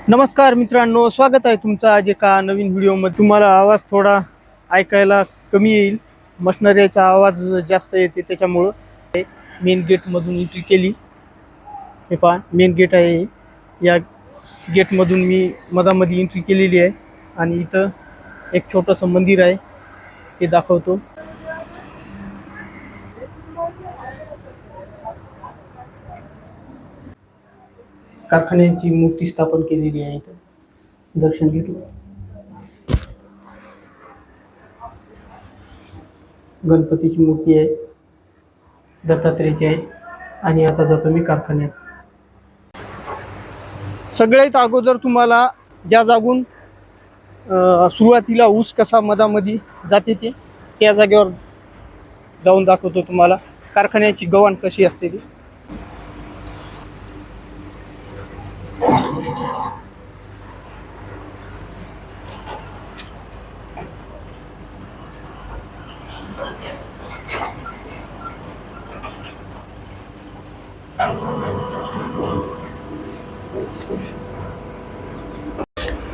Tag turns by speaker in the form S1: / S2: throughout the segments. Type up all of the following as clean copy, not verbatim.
S1: नमस्कार मित्रांनो, स्वागत आहे तुमचं आज एका नवीन व्हिडिओमध्ये. तुम्हाला आवाज थोडा ऐकायला कमी येईल, मशिनरीचा आवाज जास्त येते त्याच्यामुळं. मेन गेटमधून एंट्री केली. हे पहा, मेन गेट आहे. या गेटमधून मी मधामध्ये एंट्री केलेली आहे आणि इथं एक छोटंसं मंदिर आहे, ते दाखवतो. कारखान्याची मूर्ती स्थापन केलेली आहे. इथं दर्शन घेतो. गणपतीची मूर्ती आहे, दत्तात्रेयाची आहे. आणि आता जातो मी कारखान्यात. सगळ्यात अगोदर तुम्हाला ज्या जागून सुरुवातीला ऊस कसा मधामध्ये जाते त्या जागेवर जाऊन दाखवतो तुम्हाला कारखान्याची गव्हाण कशी असते ती.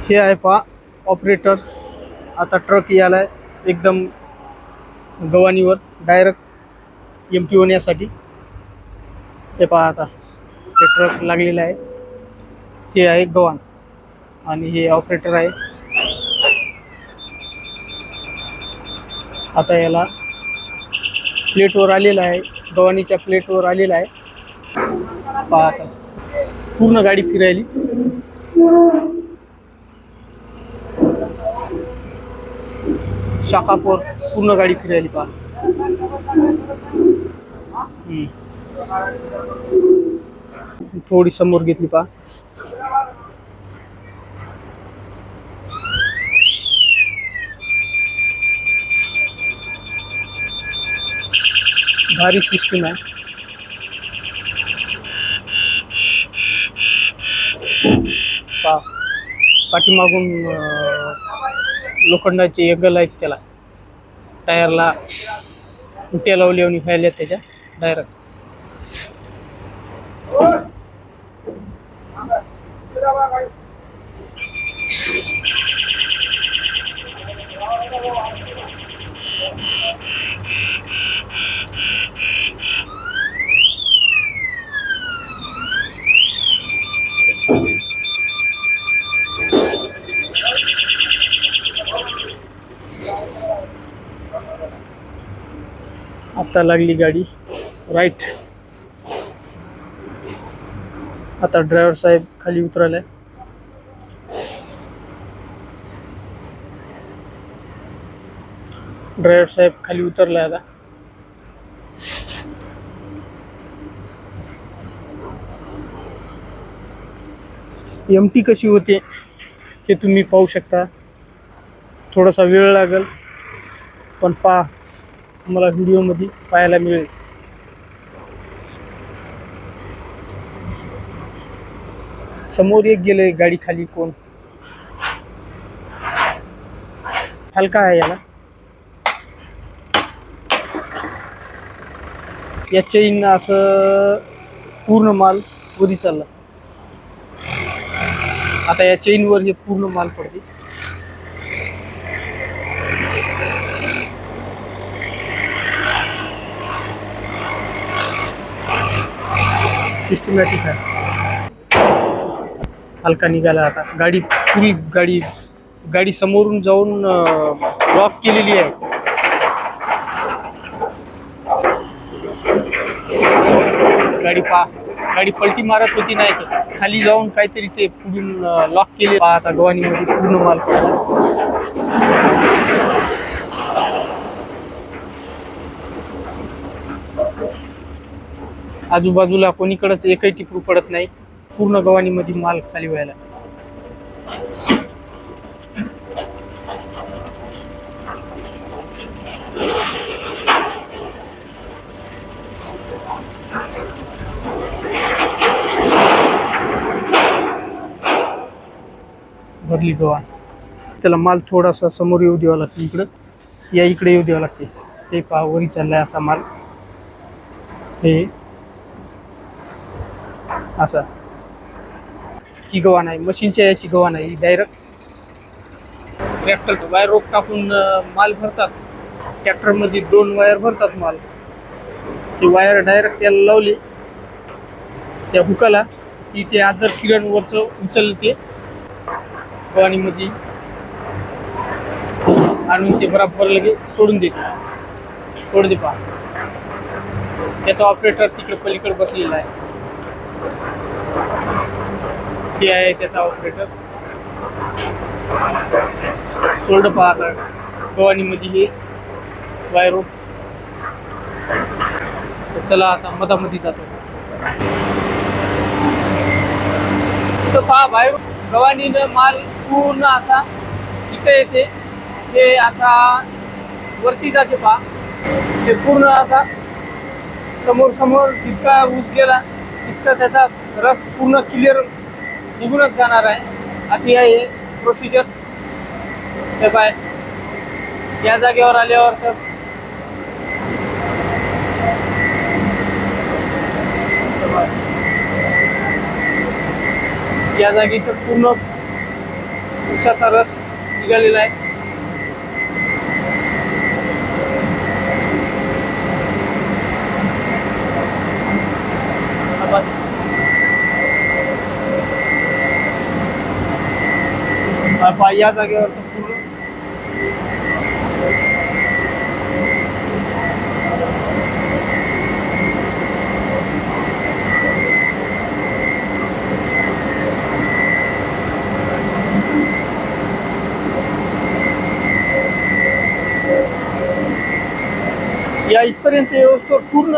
S1: हे आहे पहा ऑपरेटर. आता ट्रक यायला एकदम गव्हाणीवर डायरेक्ट एमटी होण्यासाठी. हे पहा, आता हे ट्रक लागलेलं आहे. हे आहे गव्हाण आणि हे ऑपरेटर आहे. आता याला प्लेटवर आलेला आहे, गव्हाणीच्या प्लेटवर आलेला आहे. पहा, आता पूर्ण गाडी फिरायली. शाखापोर पूर्ण गाडी फिरायली. पहा, थोडी समोर घेतली. पहा, भारी सिस्टम आहे. पहा, पाठीमागून लोखंडाचे एंगल आहेत, त्याला टायरला उट्या लावल्या आणि व्हायला त्याच्या डायरेक्ट. आता लागली गाडी राईट. आता ड्रायव्हर साहेब खाली उतरायलाय. ड्रायव्हर साहेब खाली उतरलाय. आता एमटी कशी होते हे तुम्ही पाहू शकता. थोडासा वेळ लागेल, पण पहा, तुम्हाला व्हिडिओमध्ये पाहायला मिळेल. समोर एक गेले गाडी खाली. कोण हलका आहे याला. या चेन असं पूर्ण माल वरी चालला. आता या चेनवर हे पूर्ण माल पडते. सिस्टमॅटिक आहे. हलका निघाला. आता गाडी पुरी गाडी समोरून जाऊन ब्लॉक केलेली आहे. गाडी पहा, गाडी पलटी मारत होती, नाही तर खाली जाऊन काहीतरी ते पुढून लॉक केले. पहा, आता गव्हाणीमध्ये पूर्ण माल पडला. आजूबाजूला कोणीकडेच एकही टिपरू पडत नाही. पूर्ण गव्हाणीमध्ये माल खाली व्हायला. भरली गव्हाण. त्याला माल थोडासा समोर येऊ द्यावा लागते. इकडे येऊ द्यावं लागते. ते पहा, वरी चाललाय असा माल. हे असा ही गव्हा नाही, मशीनच्या याची गव्हा नाही, डायरेक्ट ट्रॅक्टर वायर रोप टाकून माल भरतात. ट्रॅक्टरमध्ये 2 वायर भरतात माल. ती वायर डायरेक्ट त्याला लावली त्या हुकाला की ते आदर किरणवरचं उचलते गव्हाणीमध्ये आणून ते बराबर लगे सोडून देते. सोडून दे पहा. त्याचा ऑपरेटर तिकडे पलीकडे बसलेला आहे. ते आहे त्याचा ऑपरेटर. सोडलं पहा आता गव्हाणीमध्ये हे वायर रोप. तर चला आता मधामध्ये जातो. तर पहा बाहेर गव्हाणीनं माल पूर्ण असा इथं येते. ते असा वरती जाते पहा. ते पूर्ण आता समोर समोर जितका ऊस गेला तितका त्याचा रस पूर्ण क्लिअर निघूनच जाणार आहे. अशी आहे प्रोसिजर. ते पाय या जागेवर आल्यावर तर या जागी तर पूर्ण ऊसाचा रस निघालेला आहे. या जागेवर तर पूर्ण या इथपर्यंत येऊस्तोवर पूर्ण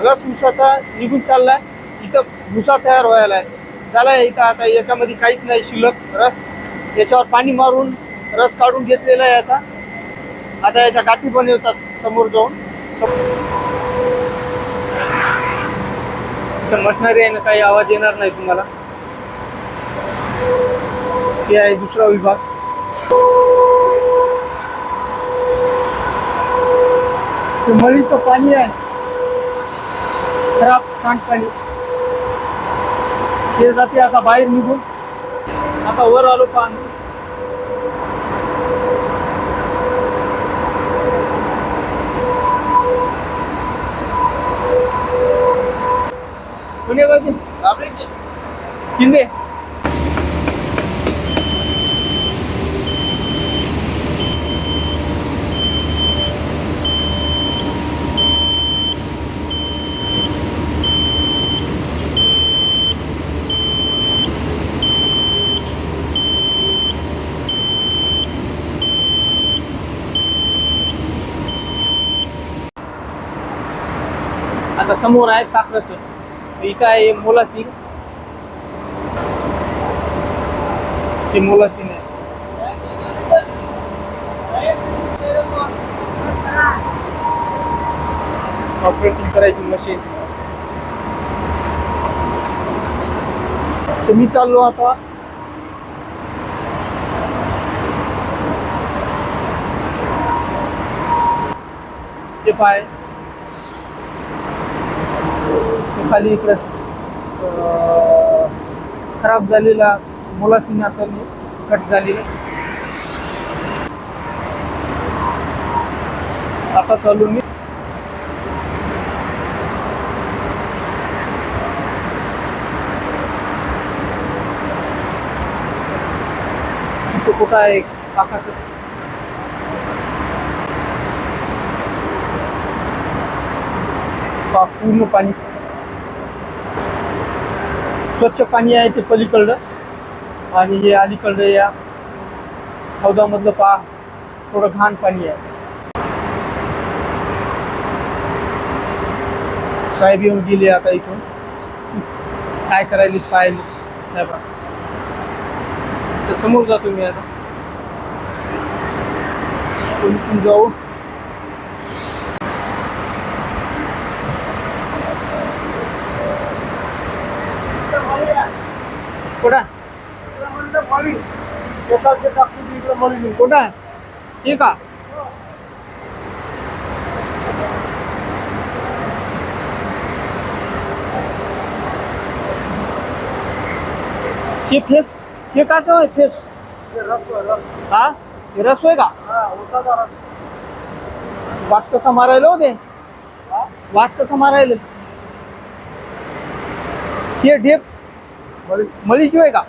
S1: रस ऊसाचा निघून चाललाय. इथं भुसा तयार व्हायला आहे झालाय. इथं आता याच्यामध्ये काहीच नाही शिल्लक रस. याच्यावर पाणी मारून रस काढून घेतलेला आहे याचा. आता याच्या गाठी बनवतात समोर जाऊन. इथं मशनरी आहे ना, काही आवाज येणार नाही तुम्हाला. हे आहे दुसरा विभाग. ते मळीचं पाणी आहे खराब सांडपाणी. ते जाते आता बाहेर निघून. आता वर आलो पाणी. कोणी बाजू शिंदे. आता समोर आहे साखरेचं. इथं आहे मोलासीन. ते मोलासीन आहे. ऑपरेटिंग करायची मशीन. तर मी चाललो आता ते पाय खाली इकडे खराब झालेला मोलासीन असेल कट झालेला. आता चालू मी कुठं आहे काकाचं. पूर्ण पाणी स्वच्छ पाणी आहे ते पलीकडलं. आणि हे अलीकडलं या हौदामधलं पहा थोडं घाण पाणी आहे. साहेब येऊन गेले आता इथून. काय करायला पाहिजे साहेब. तर समोर जातो मी आता. इथून जाऊ. कोटा कोटा ठीक आहे. हे फेस हे काच आहे फेस हा हे रस होय का वास कसा मारायला होते वास कसा मारायला हे ढेप मळीची होय का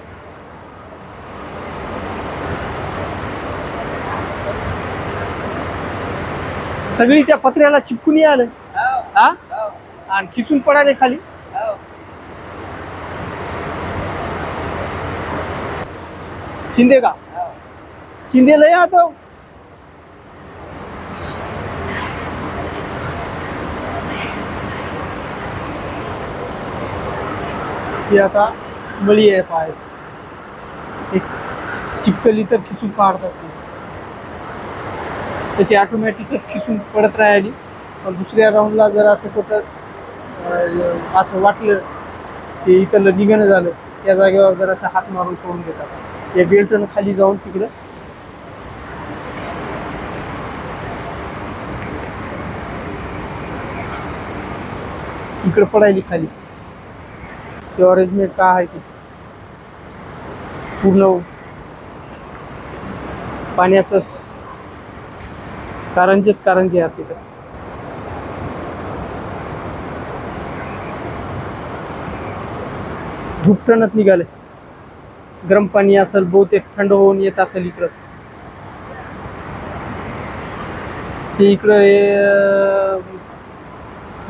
S1: सगळी त्या पत्र्याला चिपकून आलं हा आणि खिसून पडाले खाली शिंदे का शिंदे लय आता ती आता मळी आहे पाय एक चिपकली तर खिसून काढतात तशी ऑटोमॅटिकच खिसून पडत राहिली पण दुसऱ्या राऊंडला जर असं कुठं असं वाटलं की इकडलं निघणं झालं त्या जागेवर जर असं हात मारून सोडून देतात या बेल्टनं खाली जाऊन तिकडं इकडं पडायली खाली ते अरेंजमेंट का आहे की पूर्ण पाण्याचं कारंजे आहे तिथं धुपटणच निघाले गरम पाणी असेल बहुतेक थंड होऊन येत असेल इकडं ते इकडं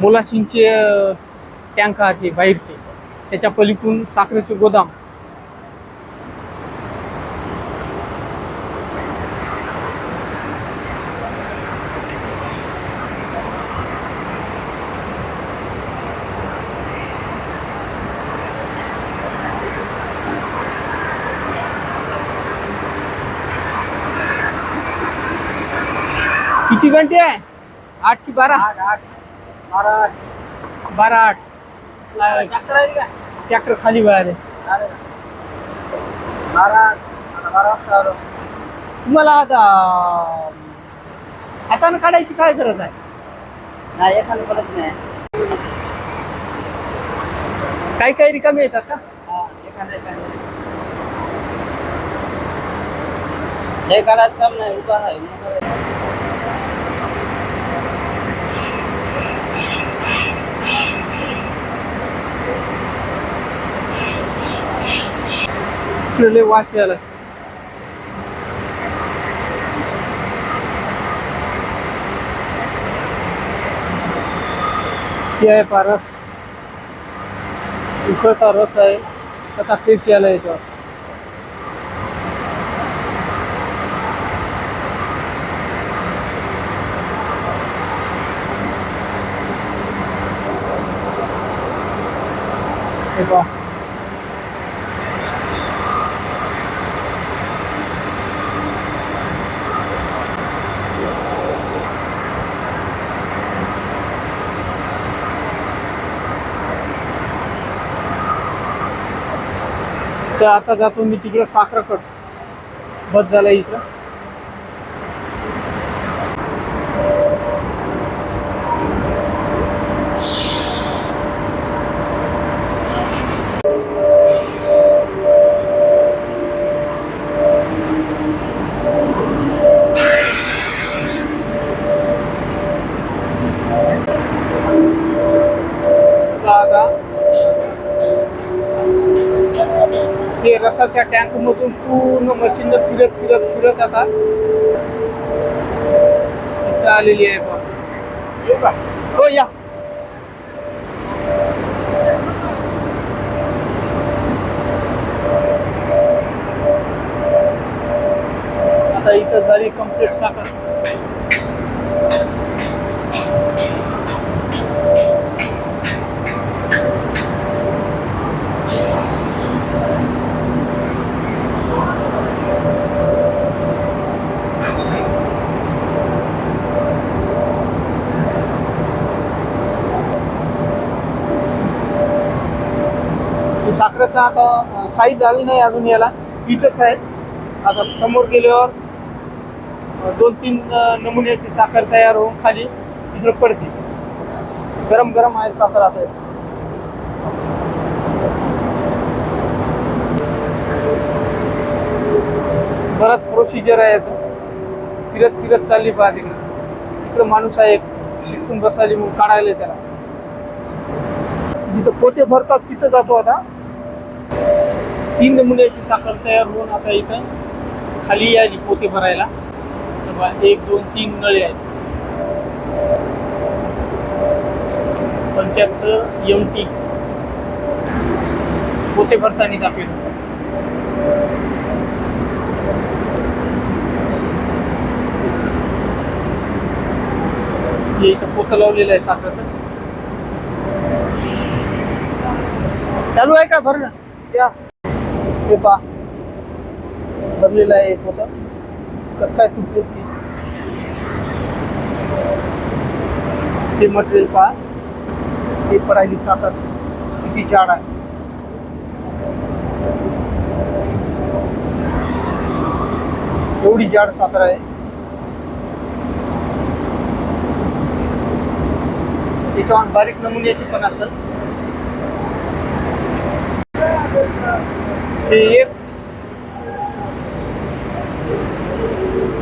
S1: मोलासींचे टँक आहे बाहेरचे त्याच्या पलीकडून साखरेचे गोदाम किती घंटे आहे 8 की 12 12 ट्रॅक्टर खाली वळाले तुम्हाला आता हातानं काढायची काय गरज आहे
S2: नाही एखादं पडत नाही
S1: काही काही रिकामे येतात का
S2: हे काढायचं काम नाही उभा आहे
S1: लय वास यायला हे आहे पारस उकळता रस आहे कसा टेस्ट यायला याच्यावर हे पहा तर आता जातो मी तिकडं साखरकट बस झाला इथं जागा हे रसाच्या टँक मधून पूर्ण मशीन फिरत फिरत फिरत आता इथं आलेली आहे बघ हो या आता इथं झाली कंप्लीट साखर साखरेचा आता साईज झाली नाही अजून याला पीठच आहे आता समोर गेल्यावर 2-3 नमुन्याची साखर तयार होऊन खाली इकडे पडते गरम गरम आहे साखर आता परत प्रोसिजर आहे याचं. फिरत फिरत चालली पहा तिकडं माणूस आहे एक शिकून बसायला म्हणून काढायला त्याला. जिथं पोते भरतात तिथं जातो आता. 3 नमुन्याची साखर तयार होऊन आता इथं खाली आली पोते भरायला. 1 2 3 नळे आहेत. 75 MT पोते भरताना दाखवेल. हे इथं पोतं लावलेलं आहे साखरेचं. चालू आहे का भरणं? या हे पहा भरलेलं आहे पोतं. कसं काय तुटली ते मटेरियल पहा. हे पडायली साखर किती जाड आहे. एवढी जाड साखर आहे. त्याच्यावर बारीक नमुन्याची पण असेल. हे एक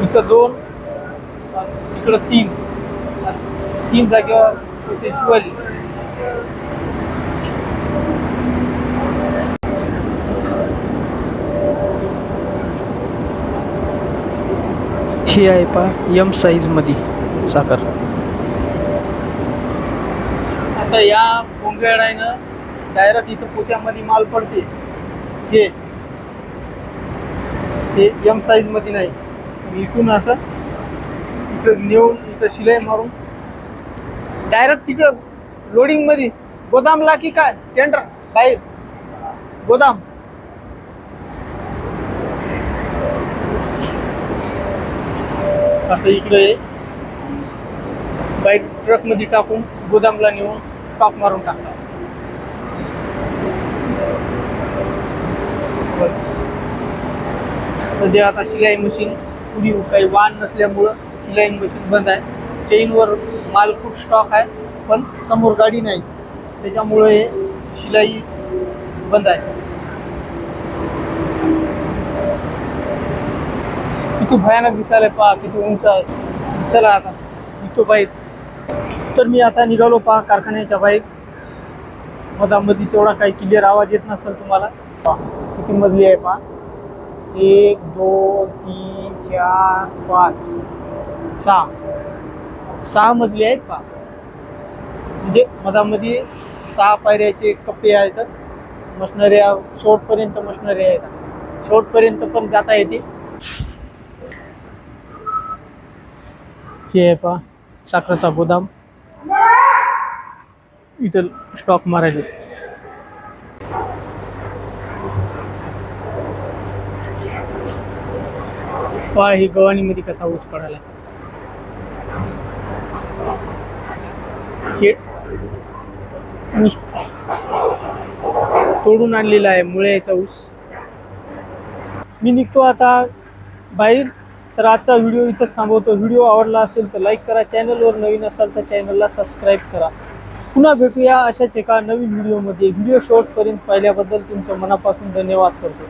S1: इथं 2 इकडं 3 जागेवर ते शिवाली. ही आहे पहा M साईज मध्ये साखर. आता या पोंगेडायनं डायरेक्ट इथं पोत्यामध्ये माल पडते. हे M साईज मध्ये नाही. इथून असं इकडं नेऊन इथं शिलाई मारून डायरेक्ट तिकडं लोडिंग मध्ये गोदामला की काय टेंडर बाहेर गोदाम. असं इकडे बाईक ट्रक मध्ये टाकून गोदामला नेऊन स्टॉक मारून टाकतात. सध्या आता शिलाई मशीन पुढी काही वाहन नसल्यामुळं शिलाई मशीन बंद आहे. चेनवर माल खूप स्टॉक आहे पण समोर गाडी नाही त्याच्यामुळे शिलाई बंद आहे. किती भयानक दिसायला पहा, किती उंच आहे. चला आता निघतो बाहेर. तर मी आता निघालो पहा कारखान्याच्या बाहेर. मधामध्ये तेवढा काही क्लिअर आवाज येत नसेल तुम्हाला. किती मजली आहे पहा. 1 2 3 4 5 6 मजली आहेत पहा. म्हणजे मधामध्ये 6 पायऱ्याचे कप्पे आहेत. मशनऱ्या शेवटपर्यंत मशनरी आहेत. शेवटपर्यंत पण जाता येते. हे आहे पहा साखरेचा गोदाम. इथं स्टॉक मारायचे. पहा ही गव्हाणीमध्ये कसा ऊस पडायला. हे ऊस तोडून आणलेला आहे मुळ्याचा ऊस. मी निघतो आता बाहेर. तर आजचा व्हिडिओ इथंच थांबवतो. व्हिडिओ आवडला असेल तर लाईक करा. चॅनलवर नवीन असाल तर चॅनलला सबस्क्राईब करा. पुन्हा भेटूया अशाच एका नवीन व्हिडिओमध्ये. व्हिडिओ शेवटपर्यंत पाहिल्याबद्दल तुमच्या मनापासून धन्यवाद करतो.